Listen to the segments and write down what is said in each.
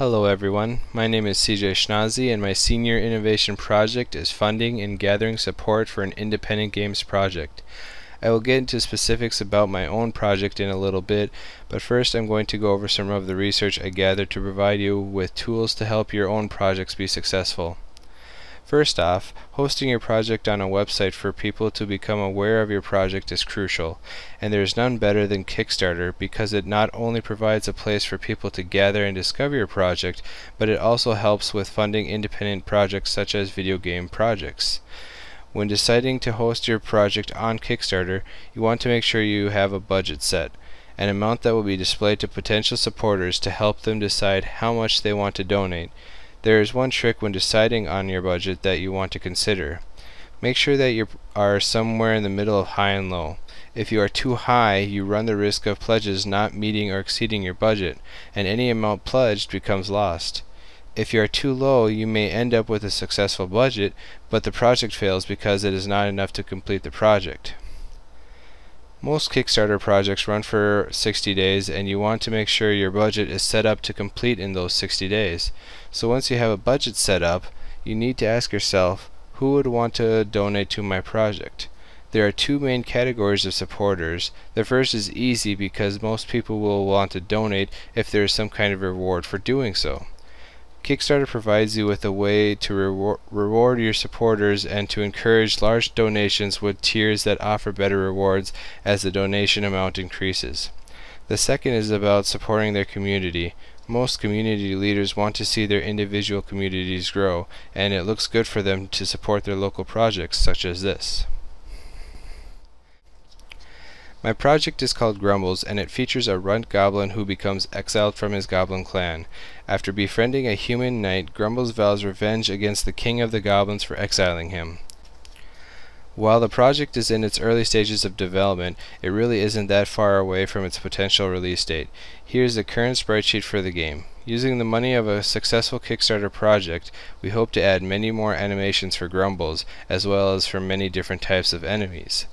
Hello everyone, my name is CJ Schnazi and my senior innovation project is funding and gathering support for an independent games project. I will get into specifics about my own project in a little bit, but first I'm going to go over some of the research I gathered to provide you with tools to help your own projects be successful. First off, hosting your project on a website for people to become aware of your project is crucial, and there is none better than Kickstarter because it not only provides a place for people to gather and discover your project, but it also helps with funding independent projects such as video game projects. When deciding to host your project on Kickstarter, you want to make sure you have a budget set, an amount that will be displayed to potential supporters to help them decide how much they want to donate. There is one trick when deciding on your budget that you want to consider. Make sure that you are somewhere in the middle of high and low. If you are too high, you run the risk of pledges not meeting or exceeding your budget, and any amount pledged becomes lost. If you are too low, you may end up with a successful budget, but the project fails because it is not enough to complete the project. Most Kickstarter projects run for 60 days and you want to make sure your budget is set up to complete in those 60 days. So once you have a budget set up, you need to ask yourself, who would want to donate to my project? There are two main categories of supporters. The first is easy because most people will want to donate if there is some kind of reward for doing so. Kickstarter provides you with a way to reward your supporters and to encourage large donations with tiers that offer better rewards as the donation amount increases. The second is about supporting their community. Most community leaders want to see their individual communities grow, and it looks good for them to support their local projects such as this. My project is called Grumbles, and it features a runt goblin who becomes exiled from his goblin clan. After befriending a human knight, Grumbles vows revenge against the king of the goblins for exiling him. While the project is in its early stages of development, it really isn't that far away from its potential release date. Here's the current sprite sheet for the game. Using the money of a successful Kickstarter project, we hope to add many more animations for Grumbles, as well as for many different types of enemies.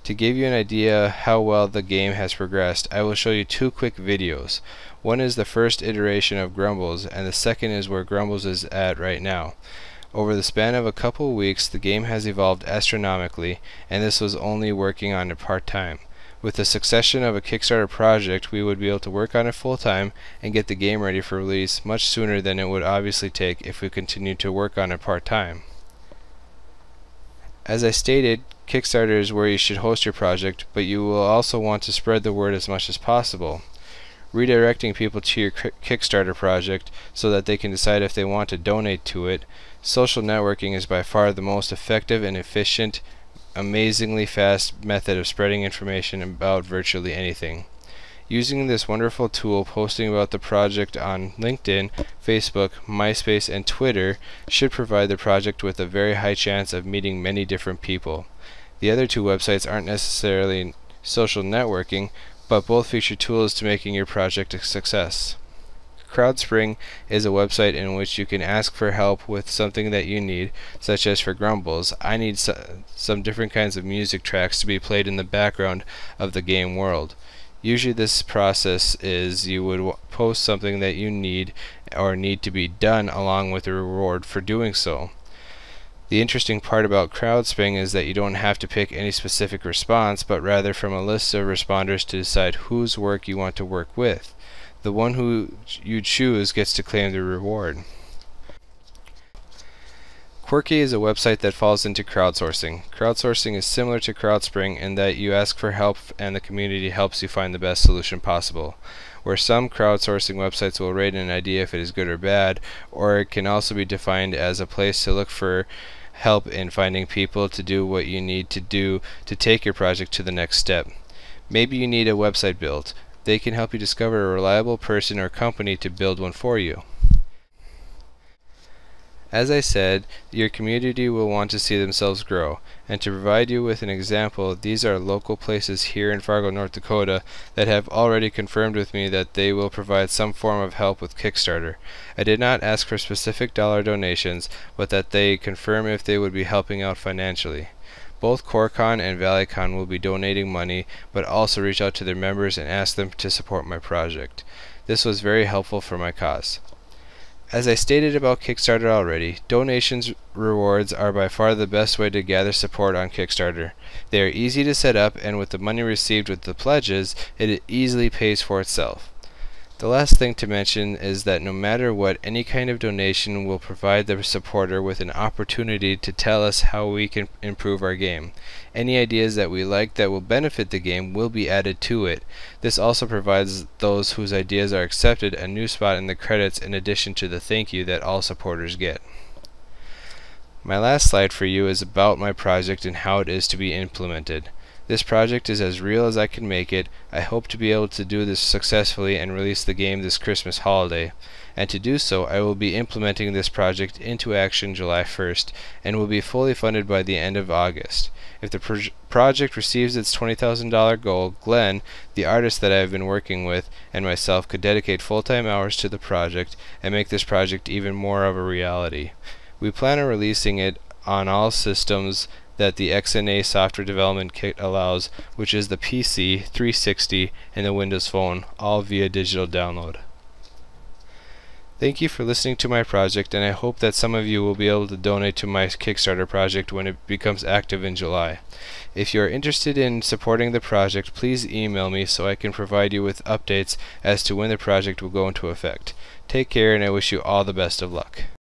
To give you an idea how well the game has progressed, I will show you two quick videos. One is the first iteration of Grumbles, and the second is where Grumbles is at right now. Over the span of a couple weeks, the game has evolved astronomically, and this was only working on it part-time. With the succession of a Kickstarter project, we would be able to work on it full-time and get the game ready for release much sooner than it would obviously take if we continued to work on it part-time. As I stated, Kickstarter is where you should host your project, but you will also want to spread the word as much as possible. Redirecting people to your Kickstarter project so that they can decide if they want to donate to it. Social networking is by far the most effective and efficient, amazingly fast method of spreading information about virtually anything. Using this wonderful tool, posting about the project on LinkedIn, Facebook, MySpace, and Twitter should provide the project with a very high chance of meeting many different people. The other two websites aren't necessarily social networking, but both feature tools to making your project a success. Crowdspring is a website in which you can ask for help with something that you need, such as for Grumbles, I need some different kinds of music tracks to be played in the background of the game world. Usually this process is you would post something that you need or need to be done along with a reward for doing so. The interesting part about Crowdspring is that you don't have to pick any specific response, but rather from a list of responders to decide whose work you want to work with. The one who you choose gets to claim the reward. Quirky is a website that falls into crowdsourcing. Crowdsourcing is similar to Crowdspring in that you ask for help and the community helps you find the best solution possible. Where some crowdsourcing websites will rate an idea if it is good or bad, or it can also be defined as a place to look for help in finding people to do what you need to do to take your project to the next step. Maybe you need a website built. They can help you discover a reliable person or company to build one for you. As I said, your community will want to see themselves grow, and to provide you with an example, these are local places here in Fargo, North Dakota that have already confirmed with me that they will provide some form of help with Kickstarter. I did not ask for specific dollar donations, but that they confirm if they would be helping out financially. Both CoreCon and ValleyCon will be donating money, but also reach out to their members and ask them to support my project. This was very helpful for my cause. As I stated about Kickstarter already, donations rewards are by far the best way to gather support on Kickstarter. They are easy to set up, and with the money received with the pledges, it easily pays for itself. The last thing to mention is that no matter what, any kind of donation will provide the supporter with an opportunity to tell us how we can improve our game. Any ideas that we like that will benefit the game will be added to it. This also provides those whose ideas are accepted a new spot in the credits in addition to the thank you that all supporters get. My last slide for you is about my project and how it is to be implemented. This project is as real as I can make it. I hope to be able to do this successfully and release the game this Christmas holiday. And to do so, I will be implementing this project into action July 1st and will be fully funded by the end of August. If the project receives its $20,000 goal, Glenn, the artist that I have been working with, and myself could dedicate full-time hours to the project and make this project even more of a reality. We plan on releasing it on all systems that the XNA software development kit allows, which is the PC, 360, and the Windows Phone, all via digital download. Thank you for listening to my project, and I hope that some of you will be able to donate to my Kickstarter project when it becomes active in July. If you are interested in supporting the project, please email me so I can provide you with updates as to when the project will go into effect. Take care, and I wish you all the best of luck.